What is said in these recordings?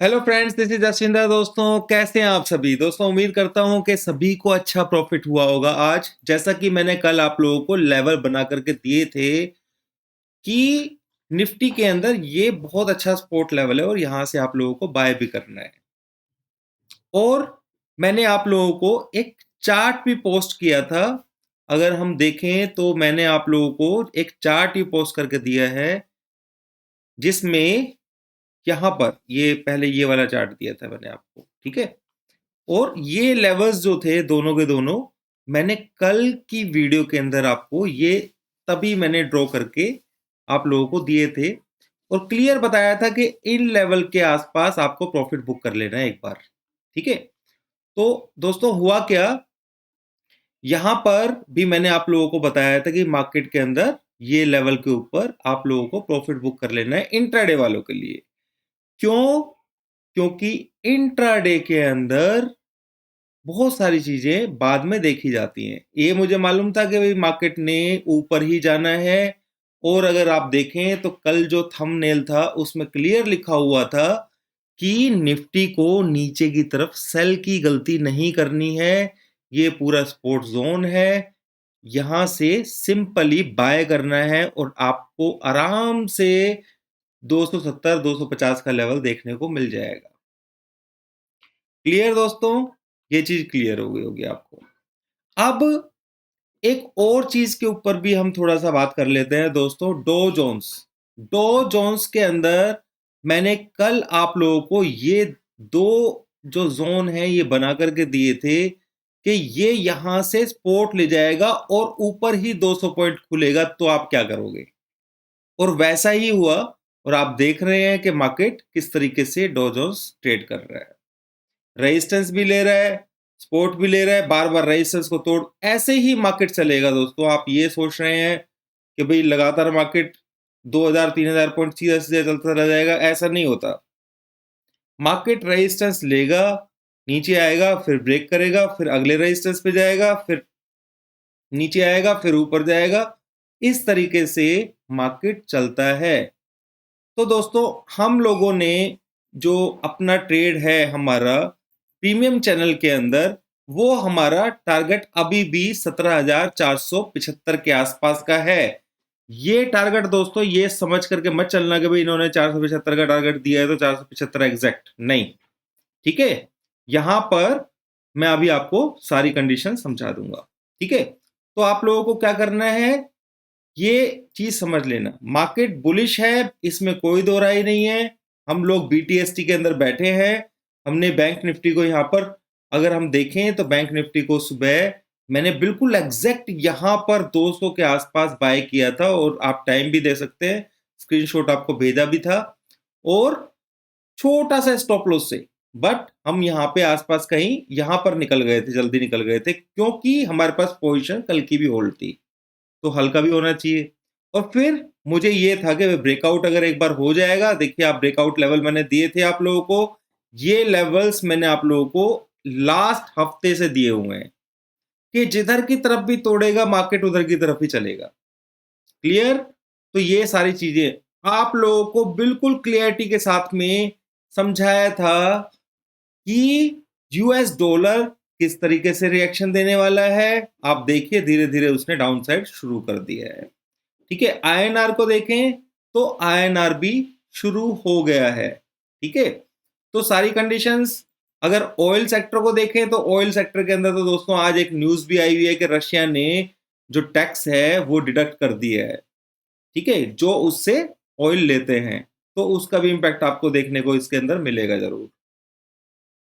Hello friends, this is Jaswinder. दोस्तों, कैसे हैं आप सभी? दोस्तों, उम्मीद करता हूं कि सभी को अच्छा प्रॉफिट हुआ होगा आज। जैसा कि मैंने कल आप लोगों को लेवल बना करके दिए थे कि निफ्टी के अंदर ये बहुत अच्छा सपोर्ट लेवल है और यहां से आप लोगों को बाय भी करना है। और मैंने आप लोगों को एक चार्ट भी पोस्ट किया था। अगर हम देखें तो मैंने आप लोगों को एक चार्ट ही पोस्ट करके दिया है, जिसमें यहाँ पर ये पहले ये वाला चार्ट दिया था मैंने आपको, ठीक है। और ये लेवल्स जो थे दोनों के दोनों, मैंने कल की वीडियो के अंदर आपको ये तभी मैंने ड्रॉ करके आप लोगों को दिए थे और क्लियर बताया था कि इन लेवल के आसपास आपको प्रॉफिट बुक कर लेना है एक बार, ठीक है। तो दोस्तों, हुआ क्या, यहां पर भी मैंने आप लोगों को बताया था कि मार्केट के अंदर ये लेवल के ऊपर आप लोगों को प्रॉफिट बुक कर लेना है इंट्राडे वालों के लिए। क्यों? क्योंकि इंट्राडे के अंदर बहुत सारी चीजें बाद में देखी जाती हैं। ये मुझे मालूम था कि भाई मार्केट ने ऊपर ही जाना है। और अगर आप देखें तो कल जो थंबनेल था उसमें क्लियर लिखा हुआ था कि निफ्टी को नीचे की तरफ सेल की गलती नहीं करनी है। ये पूरा सपोर्ट जोन है, यहां से सिंपली बाय करना है और आपको आराम से 270 250 का लेवल देखने को मिल जाएगा। क्लियर दोस्तों? ये चीज क्लियर हो गई होगी आपको। अब एक और चीज के ऊपर भी हम थोड़ा सा बात कर लेते हैं दोस्तों, डो जोन्स। डो जोन्स के अंदर मैंने कल आप लोगों को ये दो जो जोन है ये बना करके दिए थे कि ये यहां से सपोर्ट ले जाएगा और ऊपर ही 200 पॉइंट खुलेगा, तो आप क्या करोगे? और वैसा ही हुआ। और आप देख रहे हैं कि मार्केट किस तरीके से डो जोन्स ट्रेड कर रहा है। रेजिस्टेंस भी ले रहा है, सपोर्ट भी ले रहा है, बार बार रेजिस्टेंस को तोड़, ऐसे ही मार्केट चलेगा दोस्तों। आप ये सोच रहे हैं कि भाई लगातार मार्केट 2000 3000 पॉइंट सीधा सीधा चलता रह जाएगा, ऐसा नहीं होता। मार्केट रेजिस्टेंस लेगा, नीचे आएगा, फिर ब्रेक करेगा, फिर अगले रेजिस्टेंस पे जाएगा, फिर नीचे आएगा, फिर ऊपर जाएगा। इस तरीके से मार्केट चलता है। तो दोस्तों, हम लोगों ने जो अपना ट्रेड है हमारा प्रीमियम चैनल के अंदर, वो हमारा टारगेट अभी भी 17,475 के आसपास का है। ये टारगेट दोस्तों, ये समझ करके मत चलना कि भाई इन्होंने 475 का टारगेट दिया है तो 475 एग्जैक्ट नहीं, ठीक है। यहां पर मैं अभी आपको सारी कंडीशन समझा दूंगा, ठीक है। तो आप लोगों को क्या करना है, ये चीज समझ लेना, मार्केट बुलिश है, इसमें कोई दो राय नहीं है। हम लोग बीटीएसटी के अंदर बैठे हैं। हमने बैंक निफ्टी को यहां पर अगर हम देखें तो बैंक निफ्टी को सुबह मैंने बिल्कुल एग्जैक्ट यहां पर 200 के आसपास बाय किया था और आप टाइम भी दे सकते हैं, स्क्रीनशॉट आपको भेजा भी था। और छोटा सा स्टॉप लॉस से, बट हम यहाँ पे आसपास कहीं यहाँ पर निकल गए थे, जल्दी निकल गए थे, क्योंकि हमारे पास पोजीशन कल की भी होल्ड थी, तो हल्का भी होना चाहिए। और फिर मुझे ये था कि ब्रेकआउट अगर एक बार हो जाएगा, देखिए आप ब्रेकआउट लेवल मैंने दिए थे आप लोगों को, ये लेवल्स मैंने आप लोगों को लास्ट हफ्ते से दिए हुए हैं कि जिधर की तरफ भी तोड़ेगा मार्केट उधर की तरफ ही चलेगा। क्लियर? तो ये सारी चीजें आप लोगों को बिल्कुल क्लियरिटी के साथ में समझाया था कि यूएस डॉलर किस तरीके से रिएक्शन देने वाला है। आप देखिए धीरे धीरे उसने डाउन साइड शुरू कर दिया है, ठीक है। आईएनआर को देखें तो आईएनआर भी शुरू हो गया है, ठीक है। तो सारी कंडीशंस, अगर ऑयल सेक्टर को देखें तो ऑयल सेक्टर के अंदर तो दोस्तों आज एक न्यूज भी आई हुई है कि रशिया ने जो टैक्स है वो डिडक्ट कर दिया है, ठीक है, जो उससे ऑयल लेते हैं। तो उसका भी इंपैक्ट आपको देखने को इसके अंदर मिलेगा जरूर।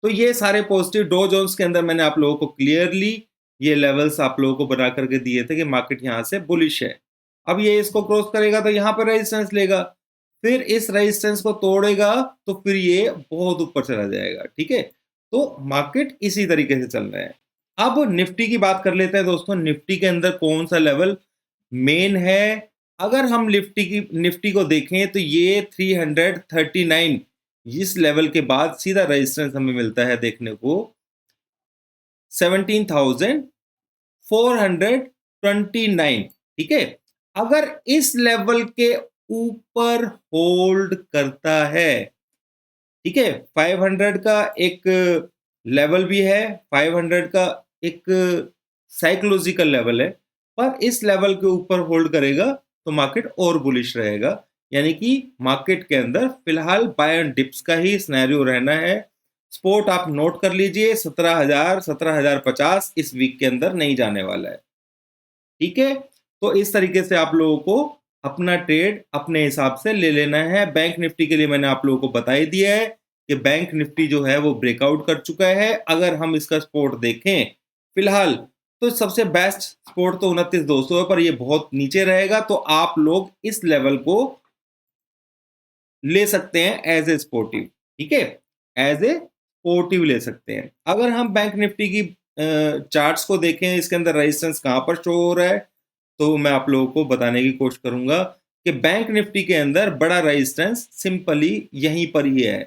तो ये सारे पॉजिटिव डो जोन्स के अंदर मैंने आप लोगों को क्लियरली ये लेवल्स आप लोगों को बना करके दिए थे कि मार्केट यहां से बुलिश है। अब ये इसको क्रॉस करेगा तो यहां पर रेजिस्टेंस लेगा, फिर इस रेजिस्टेंस को तोड़ेगा तो फिर ये बहुत ऊपर चला जाएगा, ठीक है। तो मार्केट इसी तरीके से चल रहा है। अब निफ्टी की बात कर लेते हैं दोस्तों, निफ्टी के अंदर कौन सा लेवल मेन है। अगर हम निफ्टी को देखें तो ये 339, इस लेवल के बाद सीधा रेजिस्टेंस हमें मिलता है देखने को 17,429, ठीक है। अगर इस लेवल के ऊपर होल्ड करता है, ठीक है, 500 का एक लेवल भी है, 500 का एक साइकोलॉजिकल लेवल है, पर इस लेवल के ऊपर होल्ड करेगा तो मार्केट और बुलिश रहेगा। यानी कि मार्केट के अंदर फिलहाल बाय एंड डिप्स का ही सिनेरियो रहना है। स्पोर्ट आप नोट कर लीजिए, 17,000 17,050 इस वीक के अंदर नहीं जाने वाला है। ठीक है, तो इस तरीके से आप लोगों को अपना ट्रेड अपने हिसाब से ले लेना है। बैंक निफ्टी के लिए मैंने आप लोगों को बता ही दिया है कि बैंक निफ्टी जो है वो ब्रेकआउट कर चुका है। अगर हम इसका सपोर्ट देखें फिलहाल, तो सबसे बेस्ट सपोर्ट तो 29,200 है, पर ये बहुत नीचे रहेगा, तो आप लोग इस लेवल को ले सकते हैं एज ए स्पोर्टिव। ठीक है, एज ए स्पोर्टिव ले सकते हैं। अगर हम बैंक निफ्टी की चार्ट्स को देखें, इसके अंदर रेजिस्टेंस कहां पर शो हो रहा है, तो मैं आप लोगों को बताने की कोशिश करूंगा कि बैंक निफ्टी के अंदर बड़ा रेजिस्टेंस सिंपली यहीं पर ही है।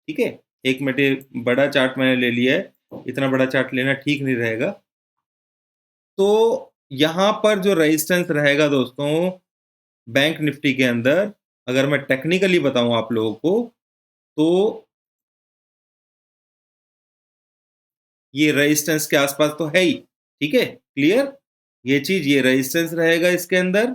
ठीक है, एक मिनट, बड़ा चार्ट मैंने ले लिया है, इतना बड़ा चार्ट लेना ठीक नहीं रहेगा। तो यहां पर जो रेजिस्टेंस रहेगा दोस्तों बैंक निफ्टी के अंदर, अगर मैं टेक्निकली बताऊं आप लोगों को, तो ये रेजिस्टेंस के आसपास तो है ही। ठीक है, क्लियर, ये चीज, ये रेजिस्टेंस रहेगा इसके अंदर।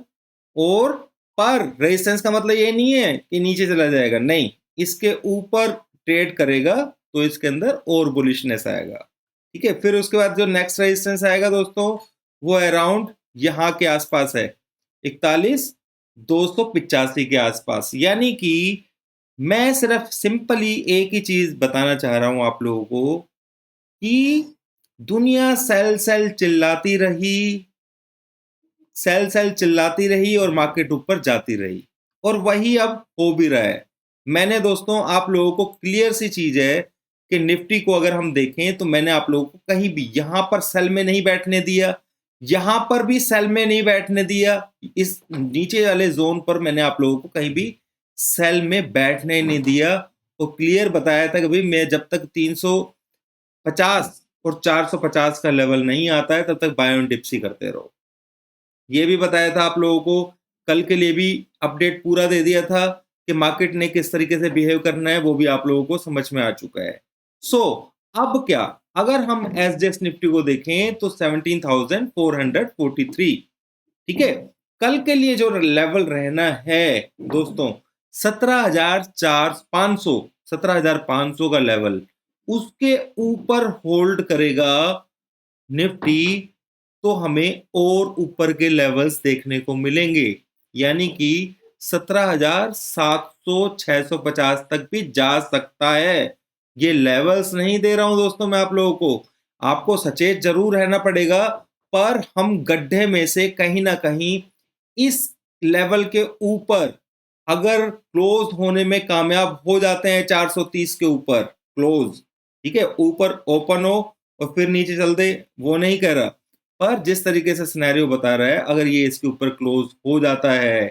और पर रेजिस्टेंस का मतलब ये नहीं है कि नीचे चला जाएगा, नहीं, इसके ऊपर ट्रेड करेगा तो इसके अंदर और बुलिशनेस आएगा। ठीक है, फिर उसके बाद जो नेक्स्ट रेजिस्टेंस आएगा दोस्तों, वो अराउंड यहाँ के आसपास है, 41,285 के आसपास। यानी कि मैं सिर्फ सिंपली एक ही चीज बताना चाह रहा हूं आप लोगों को कि दुनिया सेल सेल चिल्लाती रही, सेल सेल चिल्लाती रही और मार्केट ऊपर जाती रही, और वही अब हो भी रहा है। मैंने दोस्तों आप लोगों को क्लियर सी चीज है कि निफ्टी को अगर हम देखें तो मैंने आप लोगों को कहीं भी यहां पर सेल में नहीं बैठने दिया, यहां पर भी सेल में नहीं बैठने दिया, इस नीचे वाले जोन पर मैंने आप लोगों को कहीं भी सेल में बैठने नहीं दिया, और क्लियर बताया था कि भाई मैं जब तक 350 और 450 का लेवल नहीं आता है तब तक बाय ऑन डिप्स ही करते रहो। ये भी बताया था आप लोगों को, कल के लिए भी अपडेट पूरा दे दिया था कि मार्केट ने किस तरीके से बिहेव करना है, वो भी आप लोगों को समझ में आ चुका है। सो अब क्या, अगर हम एसजेएस निफ्टी को देखें तो 17,443। ठीक है, कल के लिए जो लेवल रहना है दोस्तों 17,500, 17,500 का लेवल, उसके ऊपर होल्ड करेगा निफ्टी तो हमें और ऊपर के लेवल्स देखने को मिलेंगे। यानी कि 17,700 650 तक भी जा सकता है। ये लेवल्स नहीं दे रहा हूं दोस्तों मैं आप लोगों को, आपको सचेत जरूर रहना पड़ेगा, पर हम गड्ढे में से कहीं ना कहीं इस लेवल के ऊपर अगर क्लोज होने में कामयाब हो जाते हैं, 430 के ऊपर क्लोज, ठीक है, ऊपर ओपन हो और फिर नीचे चल दे, वो नहीं कह रहा, पर जिस तरीके से सिनेरियो बता रहा है, अगर ये इसके ऊपर क्लोज हो जाता है,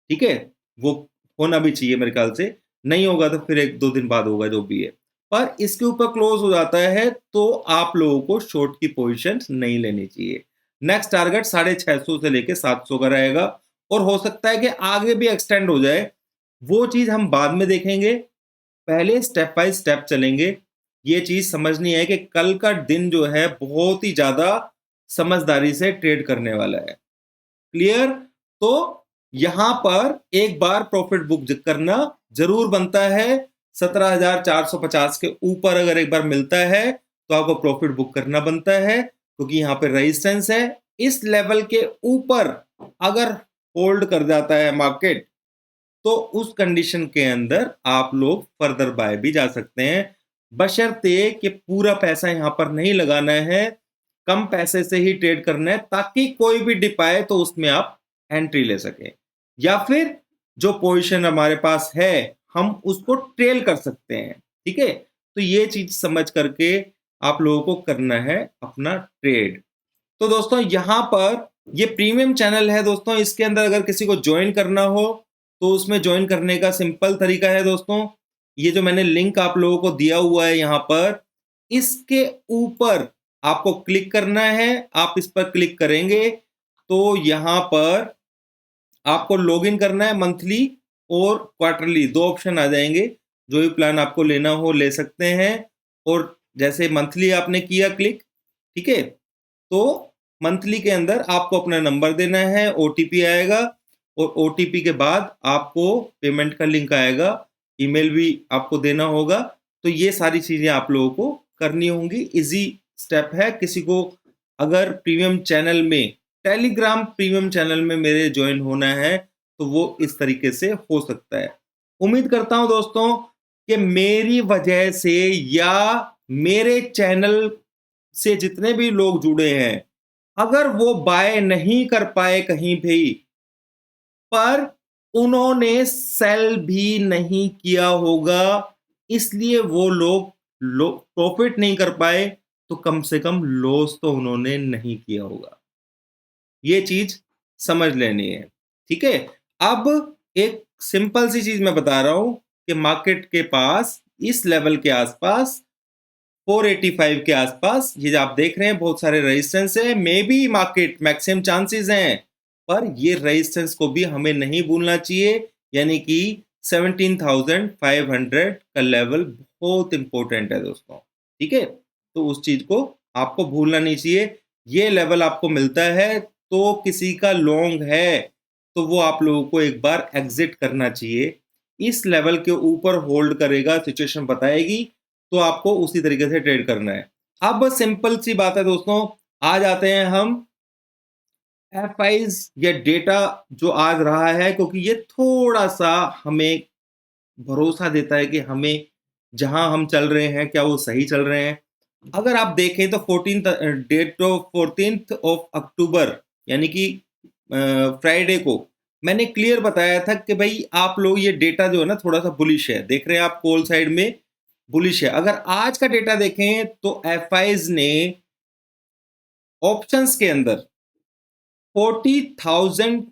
ठीक है, वो होना भी चाहिए मेरे ख्याल से, नहीं होगा तो फिर एक दो दिन बाद होगा जो भी है, पर इसके ऊपर क्लोज हो जाता है तो आप लोगों को शॉर्ट की पोजीशन नहीं लेनी चाहिए। नेक्स्ट टारगेट 650 से लेके 700 का रहेगा, और हो सकता है कि आगे भी एक्सटेंड हो जाए, वो चीज हम बाद में देखेंगे, पहले स्टेप बाय स्टेप चलेंगे। ये चीज समझनी है कि कल का दिन जो है बहुत ही ज्यादा समझदारी से ट्रेड करने वाला है। क्लियर, तो यहां पर एक बार प्रॉफिट बुक करना जरूर बनता है। 17,450 के ऊपर अगर एक बार मिलता है तो आपको प्रॉफिट बुक करना बनता है, क्योंकि यहां पर रेजिस्टेंस है। इस लेवल के ऊपर अगर होल्ड कर जाता है मार्केट, तो उस कंडीशन के अंदर आप लोग फर्दर बाय भी जा सकते हैं, बशर्ते कि पूरा पैसा यहां पर नहीं लगाना है, कम पैसे से ही ट्रेड करना है, ताकि कोई भी डिप आए तो उसमें आप एंट्री ले सकें, या फिर जो पोजीशन हमारे पास है हम उसको ट्रेल कर सकते हैं। ठीक है, तो ये चीज समझ करके आप लोगों को करना है अपना ट्रेड। तो दोस्तों यहां पर ये प्रीमियम चैनल है दोस्तों, इसके अंदर अगर किसी को ज्वाइन करना हो तो उसमें ज्वाइन करने का सिंपल तरीका है दोस्तों, ये जो मैंने लिंक आप लोगों को दिया हुआ है यहां पर, इसके ऊपर आपको क्लिक करना है। आप इस पर क्लिक करेंगे तो यहां पर आपको लॉगिन करना है, मंथली और क्वार्टरली दो ऑप्शन आ जाएंगे। जो भी प्लान आपको लेना हो ले सकते हैं। और जैसे मंथली आपने किया क्लिक, ठीक है, तो मंथली के अंदर आपको अपना नंबर देना है, ओटीपी आएगा, और ओटीपी के बाद आपको पेमेंट का लिंक आएगा, ईमेल भी आपको देना होगा। तो ये सारी चीज़ें आप लोगों को करनी होंगी। इजी स्टेप है। किसी को अगर प्रीमियम चैनल में, टेलीग्राम प्रीमियम चैनल में मेरे ज्वाइन होना है, तो वो इस तरीके से हो सकता है। उम्मीद करता हूं दोस्तों कि मेरी वजह से या मेरे चैनल से जितने भी लोग जुड़े हैं, अगर वो बाय नहीं कर पाए कहीं भी, पर उन्होंने सेल भी नहीं किया होगा, इसलिए वो लोग प्रॉफिट नहीं कर पाए, तो कम से कम लॉस तो उन्होंने नहीं किया होगा। ये चीज समझ लेनी है, ठीक है। अब एक सिंपल सी चीज मैं बता रहा हूं कि मार्केट के पास इस लेवल के आसपास 485 के आसपास ये जो आप देख रहे हैं बहुत सारे रेजिस्टेंस है, may be market maximum chances हैं, पर ये रेजिस्टेंस को भी हमें नहीं भूलना चाहिए। यानी कि 17,500 का लेवल बहुत इंपॉर्टेंट है दोस्तों, ठीक है। तो उस चीज को आपको भूलना नहीं चाहिए। ये लेवल आपको मिलता है तो किसी का लॉन्ग है तो वो आप लोगों को एक बार एग्जिट करना चाहिए। इस लेवल के ऊपर होल्ड करेगा, सिचुएशन बताएगी, तो आपको उसी तरीके से ट्रेड करना है। अब सिंपल सी बात है दोस्तों, आ जाते हैं हम एफआईज या डेटा जो आज रहा है, क्योंकि ये थोड़ा सा हमें भरोसा देता है कि हमें जहां हम चल रहे हैं क्या वो सही चल रहे हैं। अगर आप देखें तो 14th ऑफ अक्टूबर यानी कि फ्राइडे को मैंने क्लियर बताया था कि भाई आप लोग ये डेटा जो है ना थोड़ा सा बुलिश है, देख रहे हैं आप कोल साइड में बुलिश है। अगर आज का डेटा देखें तो एफआईज ने ऑप्शंस के अंदर 40,000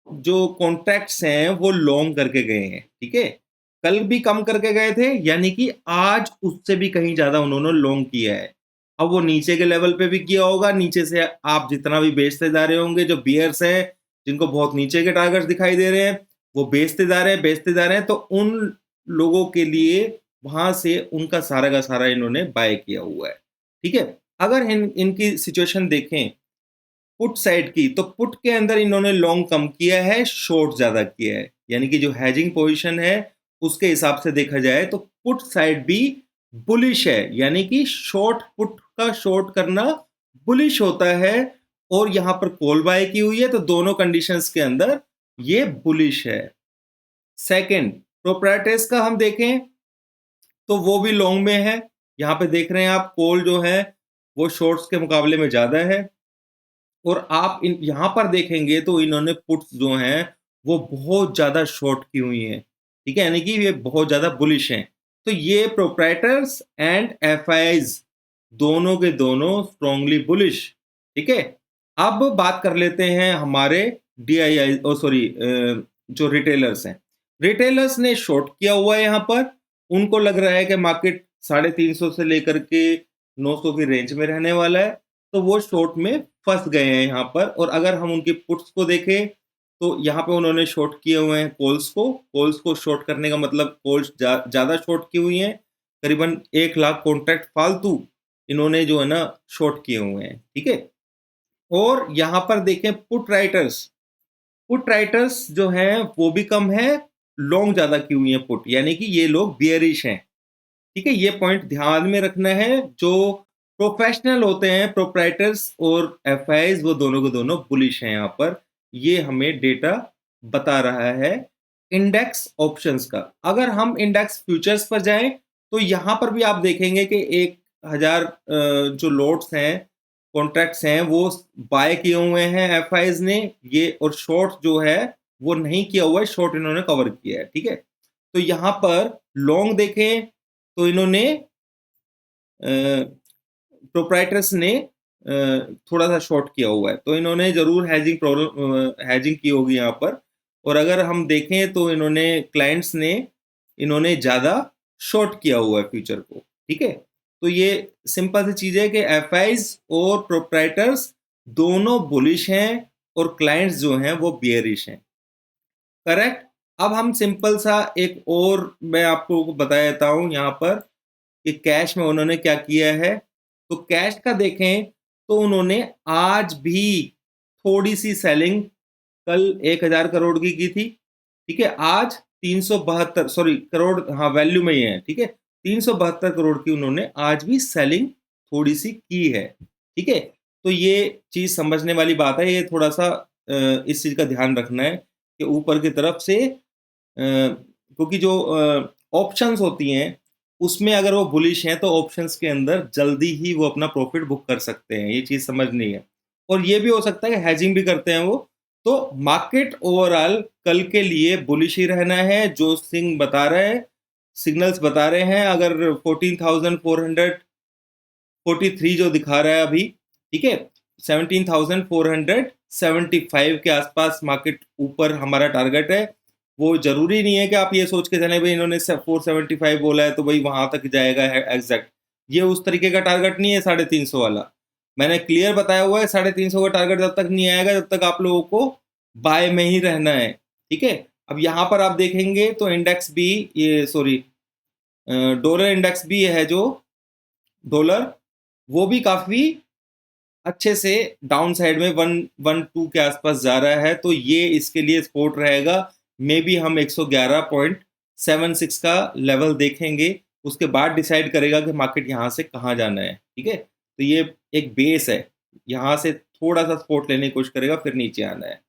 जो कॉन्ट्रैक्ट्स हैं वो लॉन्ग करके गए हैं, ठीक है। कल भी कम करके गए थे, यानी कि आज उससे भी कहीं ज्यादा उन्होंने लॉन्ग किया है। अब वो नीचे के लेवल पे भी किया होगा, नीचे से आप जितना भी बेचते जा रहे होंगे, जो बियर्स हैं जिनको बहुत नीचे के टारगेट्स दिखाई दे रहे हैं वो बेचते जा रहे हैं, बेचते जा रहे हैं, तो उन लोगों के लिए वहां से उनका सारा का सारा इन्होंने बाय किया हुआ है, ठीक है। अगर इनकी सिचुएशन देखें पुट साइड की, तो पुट के अंदर इन्होंने लॉन्ग कम किया है, शॉर्ट ज्यादा किया है। यानी कि जो हैजिंग पोजीशन है उसके हिसाब से देखा जाए तो पुट साइड भी बुलिश है, यानी कि शॉर्ट पुट का शॉर्ट करना बुलिश होता है। और यहां पर कॉल बाय की हुई है, तो दोनों कंडीशंस के अंदर ये बुलिश है। सेकंड, प्रोप्राइटर्स का हम देखें तो वो भी लॉन्ग में है। यहां पे देख रहे हैं आप कॉल जो है वो शॉर्ट्स के मुकाबले में ज्यादा है। और आप इन यहाँ पर देखेंगे तो इन्होंने पुट्स जो हैं वो बहुत ज़्यादा शॉर्ट की हुई हैं, ठीक है, यानी कि ये बहुत ज़्यादा बुलिश हैं। तो ये प्रोप्राइटर्स एंड एफआईज दोनों के दोनों स्ट्रॉन्गली बुलिश, ठीक है। अब बात कर लेते हैं हमारे डीआईआई ओ सॉरी जो रिटेलर्स हैं। रिटेलर्स ने शॉर्ट किया हुआ है यहाँ पर, उनको लग रहा है कि मार्केट 350 से लेकर के 900 की रेंज में रहने वाला है, तो वो शॉर्ट में फंस गए हैं यहाँ पर। और अगर हम उनकी पुट्स को देखें तो यहाँ पे उन्होंने शॉर्ट किए हुए हैं कॉल्स को शॉर्ट करने का मतलब कॉल्स ज़्यादा शॉर्ट की हुई हैं, करीबन 1 लाख कॉन्ट्रैक्ट फालतू इन्होंने जो है ना शॉर्ट किए हुए हैं, ठीक है। और यहाँ पर देखें पुट राइटर्स जो हैं वो भी कम है, लॉन्ग ज़्यादा की हुई है पुट, यानी कि ये लोग बियरिश हैं, ठीक है। ये पॉइंट ध्यान में रखना है। जो प्रोफेशनल होते हैं प्रोप्राइटर्स और एफआईज वो दोनों के दोनों बुलिश हैं यहाँ पर, ये हमें डेटा बता रहा है। इंडेक्स ऑप्शंस का अगर हम इंडेक्स फ्यूचर्स पर जाएं तो यहाँ पर भी आप देखेंगे कि 1,000 जो लोट्स हैं कॉन्ट्रैक्ट्स हैं वो बाय किए हुए हैं एफआईज ने, ये और शॉर्ट जो है वो नहीं किया हुआ है, शॉर्ट इन्होंने कवर किया है, ठीक है। तो यहाँ पर लॉन्ग देखें तो इन्होंने प्रोप्राइटर्स ने थोड़ा सा शॉर्ट किया हुआ है, तो इन्होंने जरूर हैजिंग की होगी यहाँ पर। और अगर हम देखें तो इन्होंने क्लाइंट्स ने इन्होंने ज़्यादा शॉर्ट किया हुआ है फ्यूचर को, ठीक है। तो ये सिंपल सी चीज़ है कि एफआईज और प्रोप्राइटर्स दोनों बुलिश हैं और क्लाइंट्स जो हैं वो बियरिश हैं, करेक्ट। अब हम सिंपल सा एक और मैं आपको बता देता हूँ यहाँ पर कि कैश में उन्होंने क्या किया है। तो कैश का देखें तो उन्होंने आज भी थोड़ी सी सेलिंग कल 1000 करोड़ की थी, ठीक है। आज 372 सॉरी करोड़, हाँ वैल्यू में ही है, ठीक है। 372 करोड़ की उन्होंने आज भी सेलिंग थोड़ी सी की है, ठीक है। तो ये चीज समझने वाली बात है, ये थोड़ा सा इस चीज का ध्यान रखना है कि ऊपर की तरफ से क्योंकि जो ऑप्शंस होती हैं उसमें अगर वो बुलिश हैं तो ऑप्शंस के अंदर जल्दी ही वो अपना प्रॉफिट बुक कर सकते हैं, ये चीज समझनी है। और ये भी हो सकता है कि हैजिंग भी करते हैं वो। तो मार्केट ओवरऑल कल के लिए बुलिश ही रहना है, जो सिंह बता रहे हैं, सिग्नल्स बता रहे हैं। अगर 14,443 जो दिखा रहा है अभी, ठीक है, 17,475 के आसपास मार्केट ऊपर हमारा टारगेट है। वो जरूरी नहीं है कि आप ये सोच के चले भाई इन्होंने 475 बोला है तो भाई वहां तक जाएगा है एग्जैक्ट। ये उस तरीके का टारगेट नहीं है 350 वाला। मैंने क्लियर बताया हुआ है 350 का टारगेट जब तक नहीं आएगा जब तक आप लोगों को बाय में ही रहना है, ठीक है। अब यहाँ पर आप देखेंगे तो इंडेक्स भी, ये सॉरी डॉलर इंडेक्स भी है जो डॉलर, वो भी काफी अच्छे से डाउन साइड में 112 के आसपास जा रहा है। तो ये इसके लिए सपोर्ट रहेगा। मे बी हम 111.76 का लेवल देखेंगे, उसके बाद डिसाइड करेगा कि मार्केट यहाँ से कहाँ जाना है, ठीक है। तो ये एक बेस है, यहाँ से थोड़ा सा सपोर्ट लेने की कोशिश करेगा फिर नीचे आना है।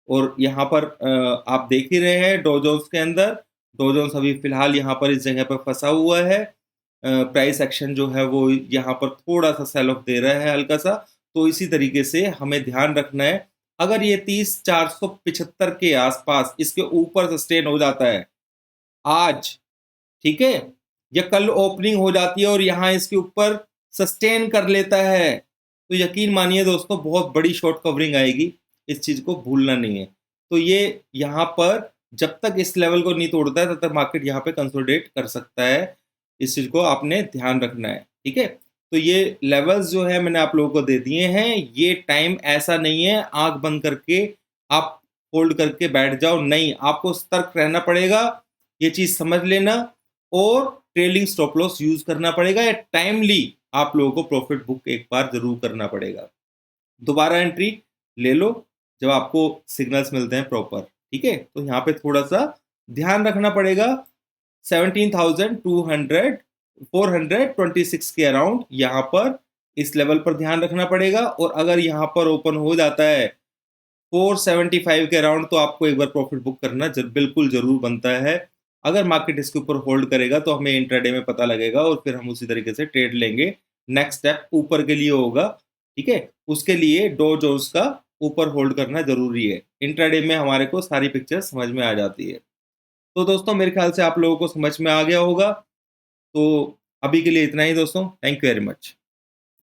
और यहाँ पर आप देख ही रहे हैं डो जोन्स के अंदर, डो जोन्स अभी फिलहाल यहाँ पर इस जगह पर फंसा हुआ है। प्राइस एक्शन जो है वो यहाँ पर थोड़ा सा सेल ऑफ दे रहा है हल्का सा। तो इसी तरीके से हमें ध्यान रखना है, अगर ये 30,475 के आसपास इसके ऊपर सस्टेन हो जाता है आज, ठीक है, या कल ओपनिंग हो जाती है और यहाँ इसके ऊपर सस्टेन कर लेता है, तो यकीन मानिए दोस्तों बहुत बड़ी शॉर्ट कवरिंग आएगी। इस चीज को भूलना नहीं है। तो ये यहाँ पर जब तक इस लेवल को नहीं तोड़ता है तब तक मार्केट यहाँ पे कंसोलिडेट कर सकता है। इस चीज को आपने ध्यान रखना है, ठीक है। तो ये लेवल्स जो है मैंने आप लोगों को दे दिए हैं। ये टाइम ऐसा नहीं है आंख बंद करके आप होल्ड करके बैठ जाओ, नहीं, आपको सतर्क रहना पड़ेगा, ये चीज समझ लेना। और ट्रेलिंग स्टॉप लॉस यूज करना पड़ेगा, या टाइमली आप लोगों को प्रॉफिट बुक एक बार जरूर करना पड़ेगा। दोबारा एंट्री ले लो जब आपको सिग्नल्स मिलते हैं प्रॉपर, ठीक है। तो यहाँ पे थोड़ा सा ध्यान रखना पड़ेगा। 17,200 426 के अराउंड यहाँ पर इस लेवल पर ध्यान रखना पड़ेगा। और अगर यहाँ पर ओपन हो जाता है 475 के अराउंड तो आपको एक बार प्रॉफिट बुक करना बिल्कुल जरूर बनता है। अगर मार्केट इसके ऊपर होल्ड करेगा तो हमें इंट्राडे में पता लगेगा और फिर हम उसी तरीके से ट्रेड लेंगे। नेक्स्ट स्टेप ऊपर के लिए होगा, ठीक है। उसके लिए डो जोन्स का ऊपर होल्ड करना जरूरी है। इंट्राडे में हमारे को सारी पिक्चर समझ में आ जाती है। तो दोस्तों मेरे ख्याल से आप लोगों को समझ में आ गया होगा। तो अभी के लिए इतना ही दोस्तों, थैंक यू वेरी मच।